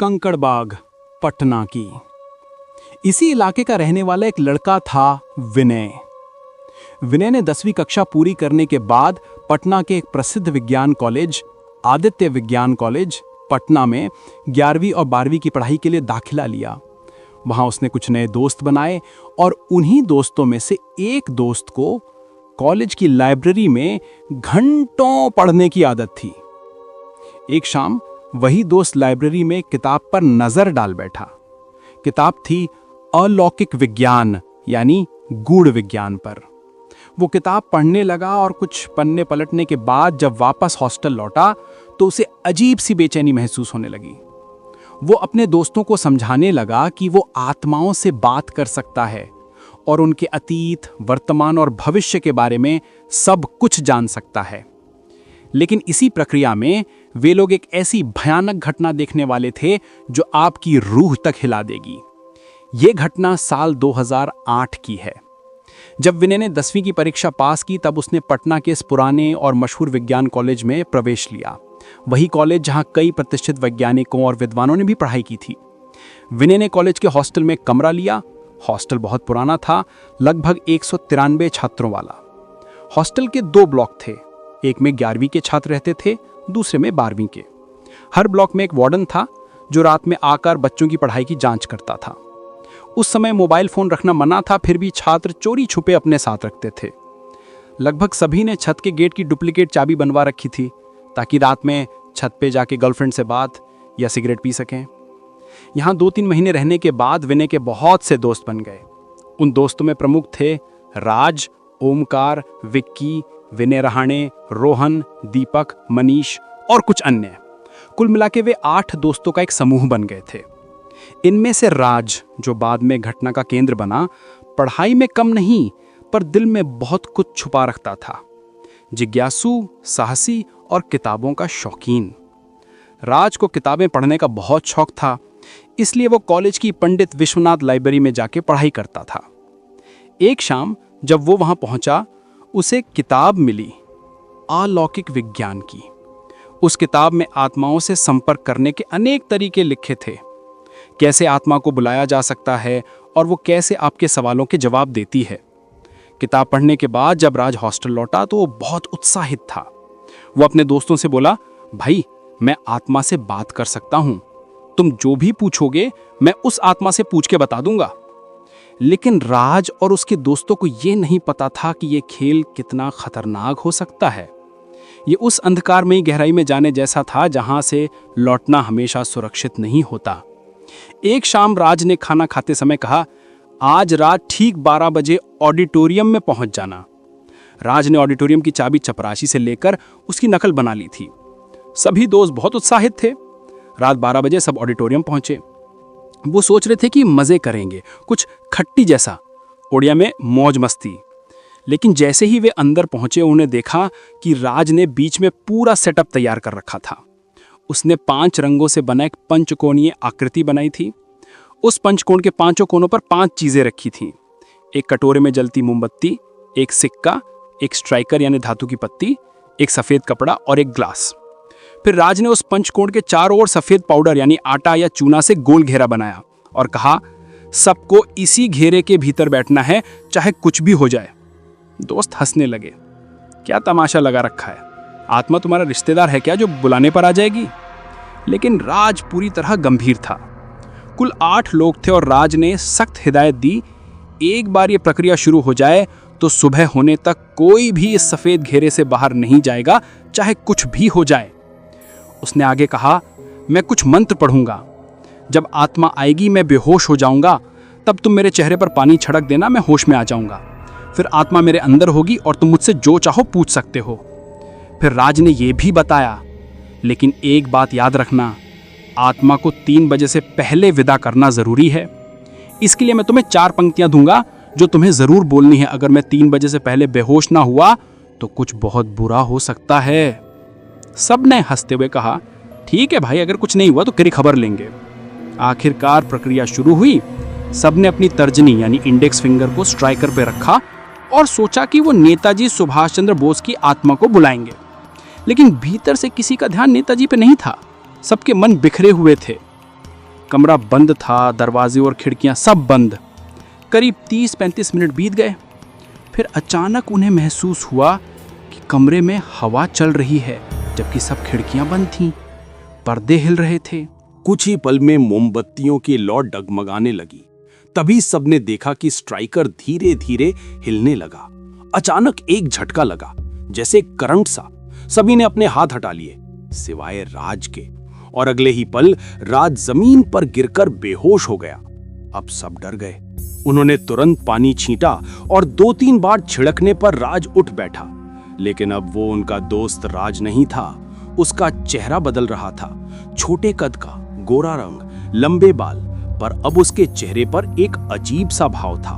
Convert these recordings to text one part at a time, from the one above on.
कंकड़बाग, पटना की। इसी इलाके का रहने वाला एक लड़का था विनय। विनय ने 10वीं कक्षा पूरी करने के बाद पटना के एक प्रसिद्ध विज्ञान कॉलेज आदित्य विज्ञान कॉलेज पटना में 11वीं और 12वीं की पढ़ाई के लिए दाखिला लिया। वहां उसने कुछ नए दोस्त बनाए और उन्हीं दोस्तों में से एक दोस्त को कॉलेज की लाइब्रेरी में घंटों पढ़ने की आदत थी। एक शाम वही दोस्त लाइब्रेरी में किताब पर नजर डाल बैठा। किताब थी अलौकिक विज्ञान यानी गूढ़ विज्ञान पर। वो किताब पढ़ने लगा और कुछ पन्ने पलटने के बाद जब वापस हॉस्टल लौटा तो उसे अजीब सी बेचैनी महसूस होने लगी। वो अपने दोस्तों को समझाने लगा कि वो आत्माओं से बात कर सकता है और उनके अतीत, वर्तमान और भविष्य के बारे में सब कुछ जान सकता है। लेकिन इसी प्रक्रिया में वे लोग एक ऐसी भयानक घटना देखने वाले थे जो आपकी रूह तक हिला देगी। ये घटना साल 2008 की है। जब विनय ने 10वीं की परीक्षा पास की तब उसने पटना के इस पुराने और मशहूर विज्ञान कॉलेज में प्रवेश लिया। वही कॉलेज जहां कई प्रतिष्ठित वैज्ञानिकों और विद्वानों ने भी पढ़ाई की थी। विनय ने कॉलेज के हॉस्टल में कमरा लिया। हॉस्टल बहुत पुराना था, लगभग 193 छात्रों वाला। हॉस्टल के 2 ब्लॉक थे, एक में 11वीं के छात्र रहते थे, दूसरे में 12वीं के। हर ब्लॉक में एक वार्डन था जो रात में आकर बच्चों की पढ़ाई की जांच करता था। उस समय मोबाइल फोन रखना मना था, फिर भी छात्र चोरी छुपे अपने साथ रखते थे। लगभग सभी ने छत के गेट की डुप्लीकेट चाबी बनवा रखी थी ताकि रात में छत पे जाके गर्लफ्रेंड से बात या सिगरेट पी सकें। यहाँ 2-3 महीने रहने के बाद विनय के बहुत से दोस्त बन गए। उन दोस्तों में प्रमुख थे राज, ओमकार, विक्की, विनय रहाणे, रोहन, दीपक, मनीष और कुछ अन्य। कुल मिला के वे 8 दोस्तों का एक समूह बन गए थे। इनमें से राज, जो बाद में घटना का केंद्र बना, पढ़ाई में कम नहीं पर दिल में बहुत कुछ छुपा रखता था। जिज्ञासु, साहसी और किताबों का शौकीन। राज को किताबें पढ़ने का बहुत शौक था, इसलिए वो कॉलेज की पंडित विश्वनाथ लाइब्रेरी में जाके पढ़ाई करता था। एक शाम जब वो वहां पहुंचा, उसे एक किताब मिली अलौकिक विज्ञान की। उस किताब में आत्माओं से संपर्क करने के अनेक तरीके लिखे थे। कैसे आत्मा को बुलाया जा सकता है और वो कैसे आपके सवालों के जवाब देती है। किताब पढ़ने के बाद जब राज हॉस्टल लौटा तो वो बहुत उत्साहित था। वो अपने दोस्तों से बोला, भाई मैं आत्मा से बात कर सकता हूं, तुम जो भी पूछोगे मैं उस आत्मा से पूछ के बता दूंगा। लेकिन राज और उसके दोस्तों को यह नहीं पता था कि यह खेल कितना खतरनाक हो सकता है। ये उस अंधकारमयी गहराई में जाने जैसा था जहां से लौटना हमेशा सुरक्षित नहीं होता। एक शाम राज ने खाना खाते समय कहा, आज रात ठीक 12 बजे ऑडिटोरियम में पहुंच जाना। राज ने ऑडिटोरियम की चाबी चपरासी से लेकर उसकी नकल बना ली थी। सभी दोस्त बहुत उत्साहित थे। रात 12 बजे सब ऑडिटोरियम पहुंचे। वो सोच रहे थे कि मजे करेंगे, कुछ खट्टी जैसा, ओडिया में मौज मस्ती। लेकिन जैसे ही वे अंदर पहुंचे उन्हें देखा कि राज ने बीच में पूरा सेटअप तैयार कर रखा था। उसने 5 रंगों से बना एक पंचकोणीय आकृति बनाई थी। उस पंचकोण के 5 कोनों पर 5 चीजें रखी थीं। एक कटोरे में जलती मोमबत्ती, एक सिक्का, एक स्ट्राइकर यानी धातु की पत्ती, एक सफेद कपड़ा और एक ग्लास। फिर राज ने उस पंचकोण के चारों ओर सफेद पाउडर यानी आटा या चूना से गोल घेरा बनाया और कहा, सबको इसी घेरे के भीतर बैठना है, चाहे कुछ भी हो जाए। दोस्त हंसने लगे। क्या तमाशा लगा रखा है, आत्मा तुम्हारा रिश्तेदार है क्या जो बुलाने पर आ जाएगी? लेकिन राज पूरी तरह गंभीर था। कुल 8 लोग थे और राज ने सख्त हिदायत दी, एक बार ये प्रक्रिया शुरू हो जाए तो सुबह होने तक कोई भी इस सफेद घेरे से बाहर नहीं जाएगा, चाहे कुछ भी हो जाए। उसने आगे कहा, मैं कुछ मंत्र पढ़ूंगा, जब आत्मा आएगी मैं बेहोश हो जाऊंगा, तब तुम मेरे चेहरे पर पानी छिड़क देना, मैं होश में आ जाऊंगा। फिर आत्मा मेरे अंदर होगी और तुम मुझसे जो चाहो पूछ सकते हो। फिर राज ने यह भी बताया, लेकिन एक बात याद रखना, आत्मा को 3 बजे से पहले विदा करना जरूरी है। इसके लिए मैं तुम्हें 4 पंक्तियां दूंगा जो तुम्हें जरूर बोलनी है। अगर मैं 3 बजे से पहले बेहोश ना हुआ तो कुछ बहुत बुरा हो सकता है। सब ने हंसते हुए कहा, ठीक है भाई, अगर कुछ नहीं हुआ तो तेरी खबर लेंगे। आखिरकार प्रक्रिया शुरू हुई। सबने अपनी तर्जनी यानी इंडेक्स फिंगर को स्ट्राइकर पे रखा और सोचा कि वो नेताजी सुभाष चंद्र बोस की आत्मा को बुलाएंगे। लेकिन भीतर से किसी का ध्यान नेताजी पे नहीं था। सबके मन बिखरे हुए थे। कमरा बंद था, दरवाजे और खिड़कियां सब बंद। करीब 30-35 मिनट बीत गए। फिर अचानक उन्हें महसूस हुआ कि कमरे में हवा चल रही है, जबकि सब खिड़कियां बंद थीं। पर्दे हिल रहे थे। कुछ ही पल में मोमबत्तियों की लौ डगमगाने लगी। तभी सबने देखा कि स्ट्राइकर धीरे धीरे हिलने लगा। अचानक एक झटका लगा, जैसे करंट सा। सभी ने अपने हाथ हटा लिए, सिवाय राज के, और अगले ही पल राज जमीन पर गिरकर बेहोश हो गया। अब सब डर गए। उन्होंने तुरंत पानी छींटा और 2-3 बार छिड़कने पर राज उठ बैठा। लेकिन अब वो उनका दोस्त राज नहीं था। उसका चेहरा बदल रहा था। छोटे कद का, गोरा रंग, लंबे बाल, पर अब उसके चेहरे पर एक अजीब सा भाव था।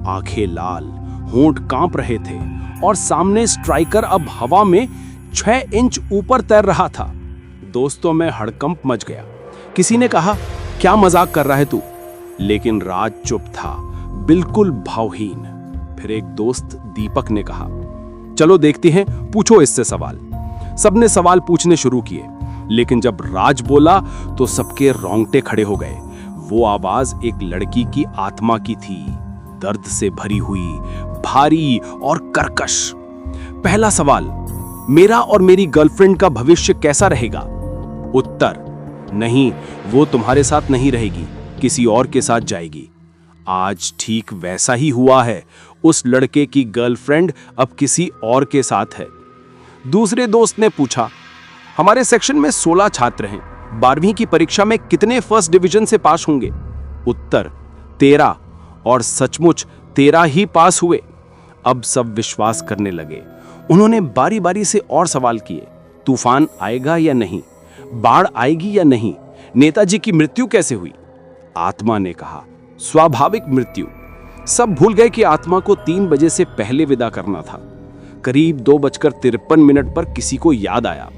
आंखें लाल, होंठ कांप रहे थे और सामने स्ट्राइकर अब हवा में 6 इंच ऊपर तैर रहा था। दोस्तों में हड़कंप मच गया। किसी ने कहा, क्या मजाक कर रहा है तू? लेकिन राज चुप था, बिल्कुल भावहीन। फिर एक दोस्त दीपक ने कहा, चलो देखते हैं, पूछो इससे सवाल। सबने सवाल पूछने शुरू किए, लेकिन जब राज बोला तो सबके रोंगटे खड़े हो गए। वो आवाज एक लड़की की आत्मा की थी, दर्द से भरी हुई, भारी और कर्कश। पहला सवाल, मेरा और मेरी गर्लफ्रेंड का भविष्य कैसा रहेगा? उत्तर, नहीं, वो तुम्हारे साथ नहीं रहेगी, किसी और के साथ जाएगी। आज ठीक वैसा ही हुआ है। उस लड़के की गर्लफ्रेंड अब किसी और के साथ है। दूसरे दोस्त ने पूछा, हमारे सेक्शन में 16 छात्र हैं, 12वीं की परीक्षा में कितने फर्स्ट डिवीजन से पास होंगे? उत्तर, 13, और सचमुच 13 ही पास हुए। अब सब विश्वास करने लगे। उन्होंने बारी बारी से और सवाल किए, तूफान आएगा या नहीं? बाढ़ आएगी या नहीं? नेताजी की मृत्यु कैसे हुई? आत्मा ने कहा, स्वाभाविक मृत्यु। सब भूल गए कि आत्मा को 3 बजे से पहले विदा करना था। करीब 2:53 पर किसी को याद आया।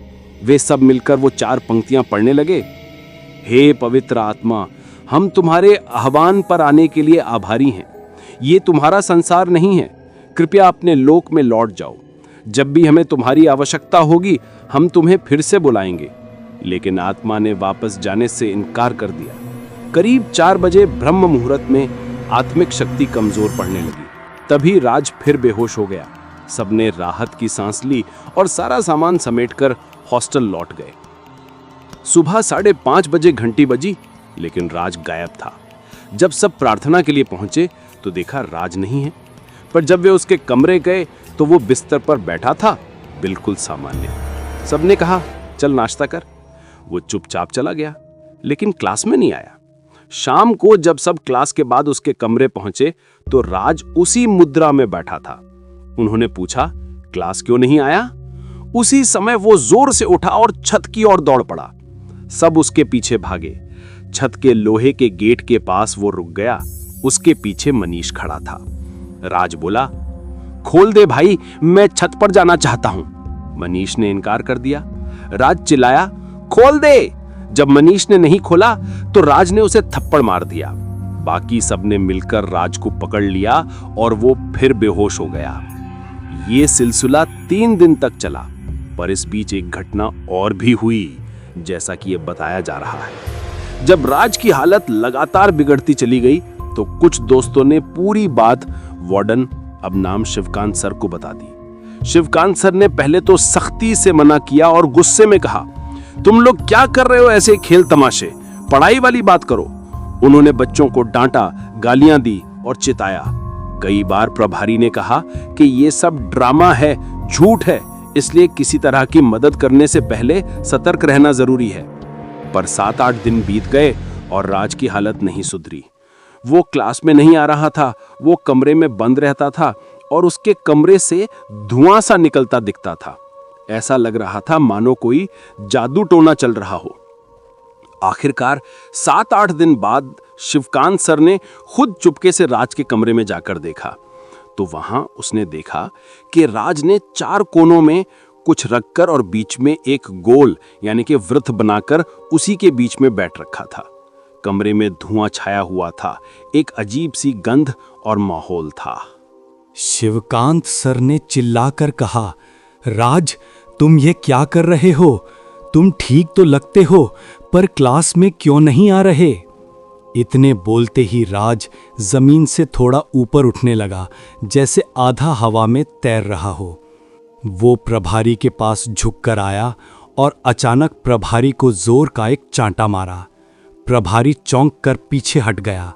वे सब मिलकर वो 4 पंक्तियां पढ़ने लगे। हे पवित्र आत्मा, हम तुम्हारे आह्वान पर आने के लिए आभारी हैं। ये तुम्हारा संसार नहीं है, कृपया अपने लोक में लौट जाओ। जब भी हमें तुम्हारी आवश्यकता होगी, हम तुम्हें फिर से बुलाएंगे। लेकिन आत्मा ने वापस जाने से इनकार कर दिया। करीब 4 बजे ब्रह्म मुहूर्त में आत्मिक शक्ति कमजोर पड़ने लगी। तभी राज फिर बेहोश हो गया। सबने राहत की सांस ली और सारा सामान समेटकर हॉस्टल लौट गए। सुबह 5:30 बजे घंटी बजी, लेकिन राज गायब था। जब सब प्रार्थना के लिए पहुंचे तो देखा राज नहीं है। पर जब वे उसके कमरे गए तो वो बिस्तर पर बैठा था, बिल्कुल सामान्य। सबने कहा, चल नाश्ता कर। वो चुपचाप चला गया, लेकिन क्लास में नहीं आया। शाम को जब सब क्लास के बाद उसके कमरे पहुंचे तो राज उसी मुद्रा में बैठा था। उन्होंने पूछा, क्लास क्यों नहीं आया? उसी समय वो जोर से उठा और छत की ओर दौड़ पड़ा। सब उसके पीछे भागे। छत के लोहे के गेट के पास वो रुक गया। उसके पीछे मनीष खड़ा था। राज बोला, खोल दे भाई, मैं छत पर जाना चाहता हूं। मनीष ने इनकार कर दिया। राज चिल्लाया, खोल दे। जब मनीष ने नहीं खोला तो राज ने उसे थप्पड़ मार दिया। बाकी सबने मिलकर राज को पकड़ लिया और वो फिर बेहोश हो गया। ये सिलसिला 3 दिन तक चला, पर इस बीच एक घटना और भी हुई, जैसा कि ये बताया जा रहा है। जब राज की हालत लगातार बिगड़ती चली गई तो कुछ दोस्तों ने पूरी बात वार्डन, अब नाम शिवकांत सर, को बता दी। शिवकांत सर ने पहले तो सख्ती से मना किया और गुस्से में कहा, तुम लोग क्या कर रहे हो ऐसे खेल तमाशे, पढ़ाई वाली बात करो। उन्होंने बच्चों को डांटा, गालियां दी और चिताया। कई बार प्रभारी ने कहा कि ये सब ड्रामा है, झूठ है, इसलिए किसी तरह की मदद करने से पहले सतर्क रहना जरूरी है। पर 7-8 दिन बीत गए और राज की हालत नहीं सुधरी। वो क्लास में नहीं आ रहा था, वो कमरे में बंद रहता था और उसके कमरे से धुआं सा निकलता दिखता था। ऐसा लग रहा था मानो कोई जादू टोना चल रहा हो। आखिरकार 7-8 दिन बाद शिवकांत सर ने खुद चुपके से राज के कमरे में जाकर देखा तो वहां उसने देखा कि राज ने 4 कोनों में कुछ रखकर और बीच में एक गोल यानी कि वृत्त बनाकर उसी के बीच में बैठ रखा था। कमरे में धुआं छाया हुआ था, एक अजीब सी गंध और माहौल था। शिवकांत सर ने चिल्लाकर कहा, राज, तुम ये क्या कर रहे हो? तुम ठीक तो लगते हो, पर क्लास में क्यों नहीं आ रहे? इतने बोलते ही राज जमीन से थोड़ा ऊपर उठने लगा, जैसे आधा हवा में तैर रहा हो। वो प्रभारी के पास झुककर आया और अचानक प्रभारी को जोर का एक चांटा मारा। प्रभारी चौंक कर पीछे हट गया।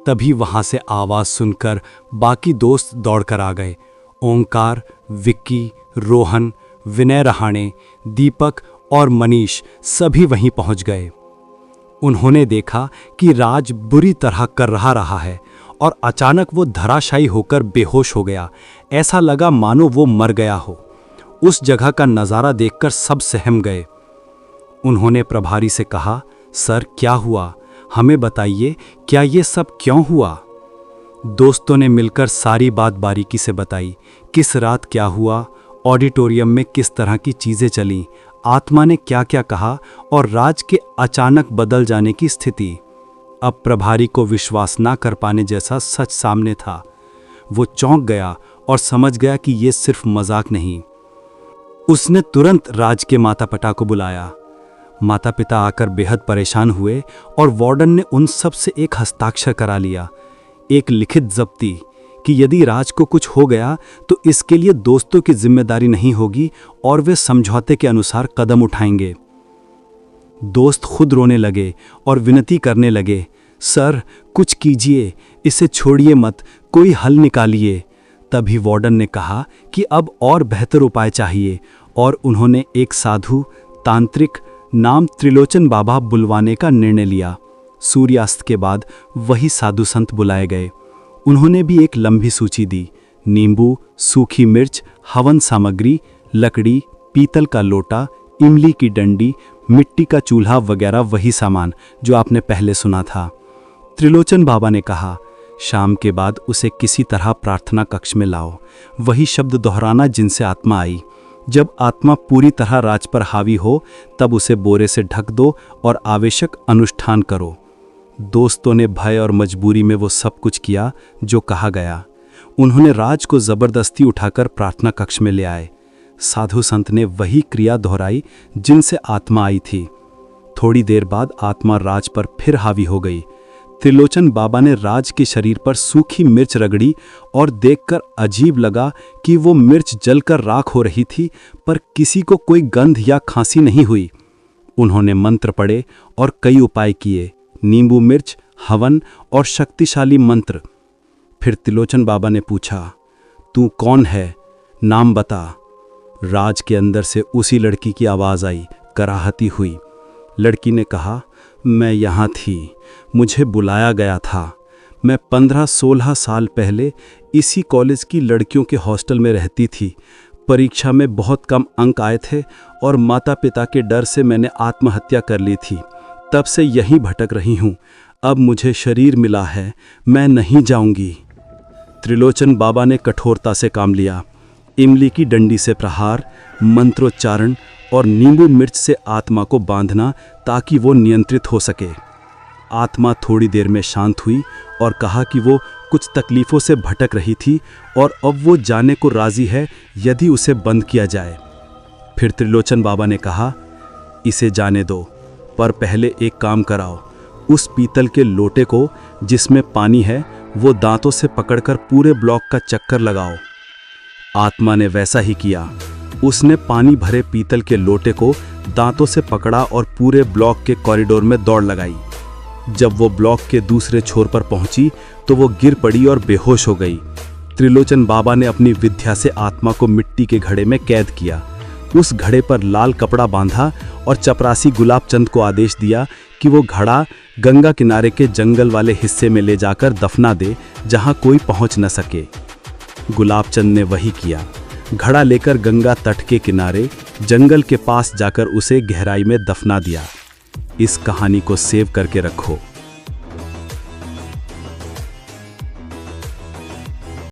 तभी वहां से आवाज सुनकर बाकी दोस्त दौड़कर आ गए। ओंकार, विक्की, रोहन, विनय रहाणे, दीपक और मनीष सभी वहीं पहुंच गए। उन्होंने देखा कि राज बुरी तरह कर रहा है और अचानक वो धराशायी होकर बेहोश हो गया। ऐसा लगा मानो वो मर गया हो। उस जगह का नज़ारा देखकर सब सहम गए। उन्होंने प्रभारी से कहा, सर क्या हुआ, हमें बताइए, क्या ये सब क्यों हुआ? दोस्तों ने मिलकर सारी बात बारीकी से बताई। किस रात क्या हुआ, ऑडिटोरियम में किस तरह की चीज़ें चलीं, आत्मा ने क्या क्या कहा और राज के अचानक बदल जाने की स्थिति। अब प्रभारी को विश्वास ना कर पाने जैसा सच सामने था। वो चौंक गया और समझ गया कि ये सिर्फ मजाक नहीं। उसने तुरंत राज के माता पिता को बुलाया। माता पिता आकर बेहद परेशान हुए और वार्डन ने उन सब से एक हस्ताक्षर करा लिया, एक लिखित जब्ती कि यदि राज को कुछ हो गया तो इसके लिए दोस्तों की जिम्मेदारी नहीं होगी और वे समझौते के अनुसार कदम उठाएंगे। दोस्त खुद रोने लगे और विनती करने लगे, सर कुछ कीजिए, इसे छोड़िए मत, कोई हल निकालिए। तभी वार्डन ने कहा कि अब और बेहतर उपाय चाहिए और उन्होंने एक साधु तांत्रिक नाम त्रिलोचन बाबा बुलवाने का निर्णय लिया। सूर्यास्त के बाद वही साधु संत बुलाए गए। उन्होंने भी एक लंबी सूची दी। नींबू, सूखी मिर्च, हवन सामग्री, लकड़ी, पीतल का लोटा, इमली की डंडी, मिट्टी का चूल्हा वगैरह वही सामान जो आपने पहले सुना था। त्रिलोचन बाबा ने कहा, शाम के बाद उसे किसी तरह प्रार्थना कक्ष में लाओ। वही शब्द दोहराना जिनसे आत्मा आई। जब आत्मा पूरी तरह राज पर हावी हो तब उसे बोरे से ढक दो और आवश्यक अनुष्ठान करो। दोस्तों ने भय और मजबूरी में वो सब कुछ किया जो कहा गया। उन्होंने राज को जबरदस्ती उठाकर प्रार्थना कक्ष में ले आए। साधु संत ने वही क्रिया दोहराई जिनसे आत्मा आई थी। थोड़ी देर बाद आत्मा राज पर फिर हावी हो गई। त्रिलोचन बाबा ने राज के शरीर पर सूखी मिर्च रगड़ी और देखकर अजीब लगा कि वो मिर्च जलकर राख हो रही थी, पर किसी को कोई गंध या खांसी नहीं हुई। उन्होंने मंत्र पढ़े और कई उपाय किए, नींबू मिर्च, हवन और शक्तिशाली मंत्र। फिर त्रिलोचन बाबा ने पूछा, तू कौन है, नाम बता। राज के अंदर से उसी लड़की की आवाज़ आई, कराहती हुई। लड़की ने कहा, मैं यहाँ थी, मुझे बुलाया गया था। मैं 15-16 साल पहले इसी कॉलेज की लड़कियों के हॉस्टल में रहती थी। परीक्षा में बहुत कम अंक आए थे और माता पिता के डर से मैंने आत्महत्या कर ली थी। तब से यहीं भटक रही हूँ। अब मुझे शरीर मिला है, मैं नहीं जाऊंगी। त्रिलोचन बाबा ने कठोरता से काम लिया। इमली की डंडी से प्रहार, मंत्रोच्चारण और नींबू मिर्च से आत्मा को बांधना ताकि वो नियंत्रित हो सके। आत्मा थोड़ी देर में शांत हुई और कहा कि वो कुछ तकलीफ़ों से भटक रही थी और अब वो जाने को राज़ी है यदि उसे बंद किया जाए। फिर त्रिलोचन बाबा ने कहा, इसे जाने दो, पर पहले एक काम कराओ। उस पीतल के लोटे को जिसमें पानी है वो दांतों से पकड़कर पूरे ब्लॉक का चक्कर लगाओ। आत्मा ने वैसा ही किया। उसने पानी भरे पीतल के लोटे को दांतों से पकड़ा और पूरे ब्लॉक के कॉरिडोर में दौड़ लगाई। जब वो ब्लॉक के दूसरे छोर पर पहुंची तो वो गिर पड़ी और बेहोश हो गई। त्रिलोचन बाबा ने अपनी विद्या से आत्मा को मिट्टी के घड़े में कैद किया। उस घड़े पर लाल कपड़ा बांधा और चपरासी गुलाब चंद को आदेश दिया कि वो घड़ा गंगा किनारे के जंगल वाले हिस्से में ले जाकर दफना दे जहां कोई पहुंच न सके। गुलाब चंद ने वही किया। घड़ा लेकर गंगा तट के किनारे जंगल के पास जाकर उसे गहराई में दफना दिया। इस कहानी को सेव करके रखो।